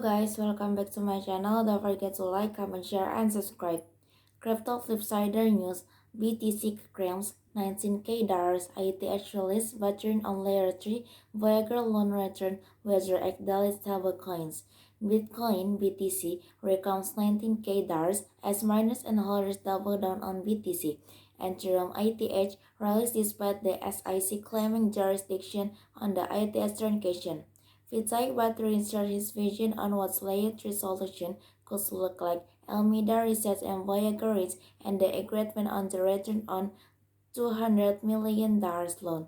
guys, welcome back to my channel. Don't forget to like, comment, share, and subscribe. Crypto Flipsider News: BTC claims $19K ETH release veteran on Layer 3 Voyager loan return whether daily stablecoins. Bitcoin BTC recounts $19K as miners and holders double down on BTC. Ethereum ETH released despite the SEC claiming jurisdiction on the ETH transaction. Fitzai Battery shared his vision on what Layer 3 solution could look like. Alameda Research and Voyager reached and the agreement on the return on $200 million loan.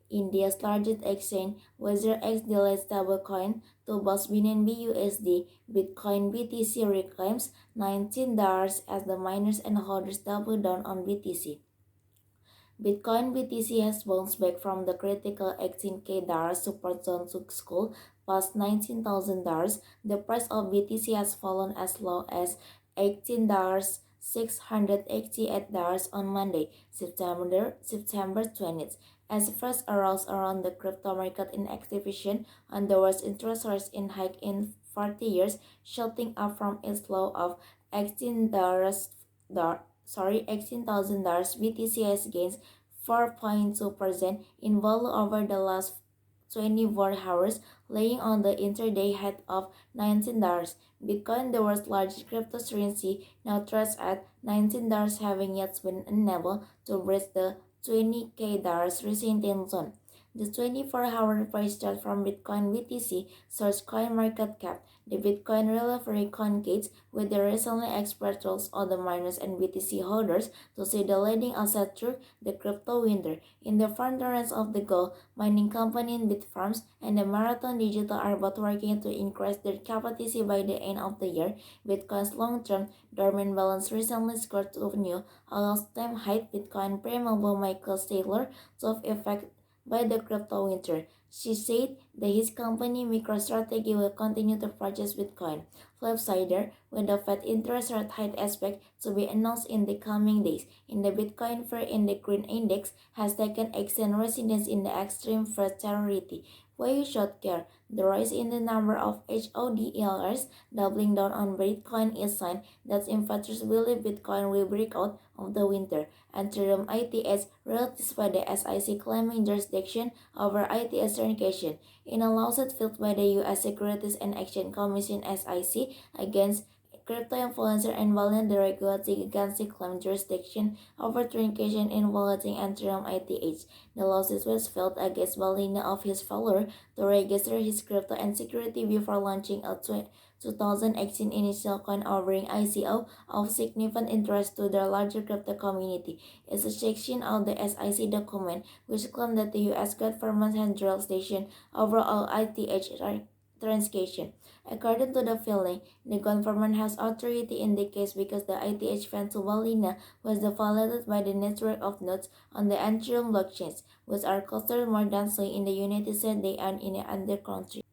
India's largest exchange, WazirX delayed stablecoin to boost BNB USD. Bitcoin BTC reclaims $19 as the miners and holders double down on BTC. Bitcoin BTC has bounced back from the critical $18K support zone to school past $19,000. The price of BTC has fallen as low as $18,688 on Monday, September 20th, as first arose around the crypto market in activation on the worst interest rates in hike in 40 years, shooting up from its low of $18. $18,000. BTC has gained 4.2% in value over the last 24 hours, laying on the intraday high of $19. Bitcoin, the world's largest cryptocurrency, now trades at $19, having yet been unable to breach the $20K resistance zone. The 24-hour price chart from Bitcoin BTC source CoinMarketCap. The Bitcoin Relief concades with the recently expired rules on the miners and BTC holders to see the leading asset through the crypto winter. In the furtherance of the goal, mining company Bitfarms and the Marathon Digital are both working to increase their capacity by the end of the year. Bitcoin's long-term dormant balance recently scored a new all-time high. Bitcoin pre-mobile Michael Saylor took effect by the crypto winter. She said that his company MicroStrategy will continue to purchase Bitcoin. Flipsider, with the Fed interest rate hike aspect to be announced in the coming days. In the Bitcoin Fear in the Green Index has taken action residents in the extreme fraternity. Why you should care? The rise in the number of HODLers doubling down on Bitcoin is sign that investors believe Bitcoin will break out of the winter. Ethereum ETH released by the SEC claiming jurisdiction over ETH transaction in a lawsuit filed by the U.S. Securities and Exchange Commission (SEC) against crypto influencer and violate the regulatory agency claimed jurisdiction over transaction involving Ethereum ETH. The lawsuit was filed against Balina of his failure to register his crypto and security before launching a 2018 initial coin offering ICO of significant interest to the larger crypto community. It's a section of the SEC document which claimed that the U.S. government has jurisdiction over all ETH transaction. According to the filing, the government has authority in the case because the ETH fund to Balina was validated by the network of nodes on the Ethereum blockchains, which are clustered more densely in the United States than in other countries.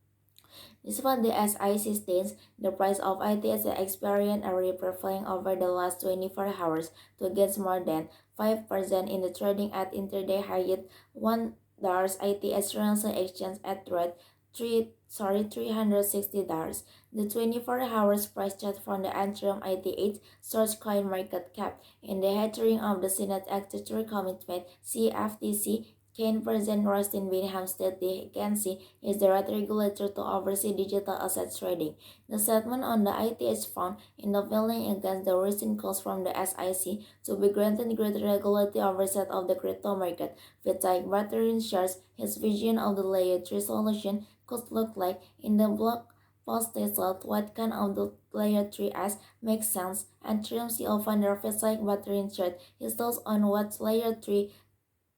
Despite the SIC states, the price of ETH experienced a rapid falling over the last 24 hours to gain more than 5% in the trading at intraday high at $1 ETH currency exchange at rate $360. The 24 hours price chart from the Ethereum ETH source CoinMarketCap in the hearing of the Senate Executive Commitment CFTC. Ken President Rustin Bingham stated the agency is the right regulator to oversee digital assets trading. The statement on the ETH front in the filing against the recent calls from the SEC to be granted greater regulatory oversight of the crypto market. Fitzai Battery shares his vision of the Layer 3 solution could look like. In the blog post titled "What Kind of the Layer 3 as Makes Sense?" and Ethereum CEO founder Fitzai Battery shared his thoughts on what Layer 3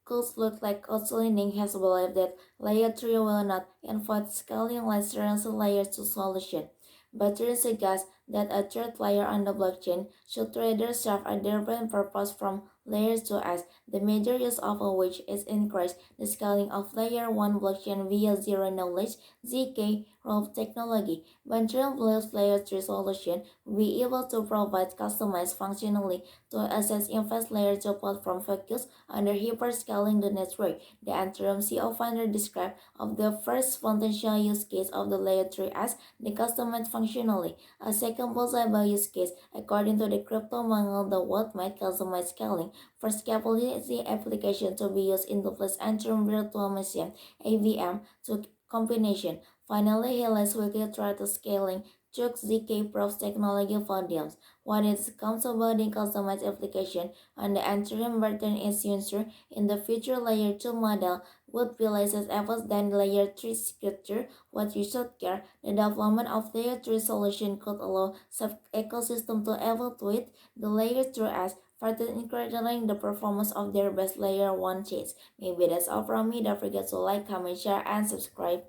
could look like. Also, Ning has believed that Layer 3 will not involve scaling less currency Layer 2 solution. Battery suggests that a third layer on the blockchain should rather serve a different purpose from Layer 2 as the major use of which is increase the scaling of Layer 1 blockchain via zero knowledge (ZK) proof technology. Venturing believes layer 3 solution will be able to provide customized functionality to access invest layer 2 platform focus on the hyperscaling the network. The Ethereum CEO founder described of the first potential use case of the layer 3 as the customized functionality. A second possible use case, according to the crypto manual, the world might customize scaling for scalability application to be used in the place Ethereum virtual machine AVM to combination. Finally, he lets quickly try to scaling took ZK Proof's technology volumes. When it comes to building customized application on the Ethereum version is user in the future layer 2 model would be less efforts than layer 3 structure. What you should care, the development of layer 3 solution could allow sub-ecosystem to evaluate the layer 3 as further increasing the performance of their best layer 1 chains. Maybe that's all from me. Don't forget to like, comment, share, and subscribe.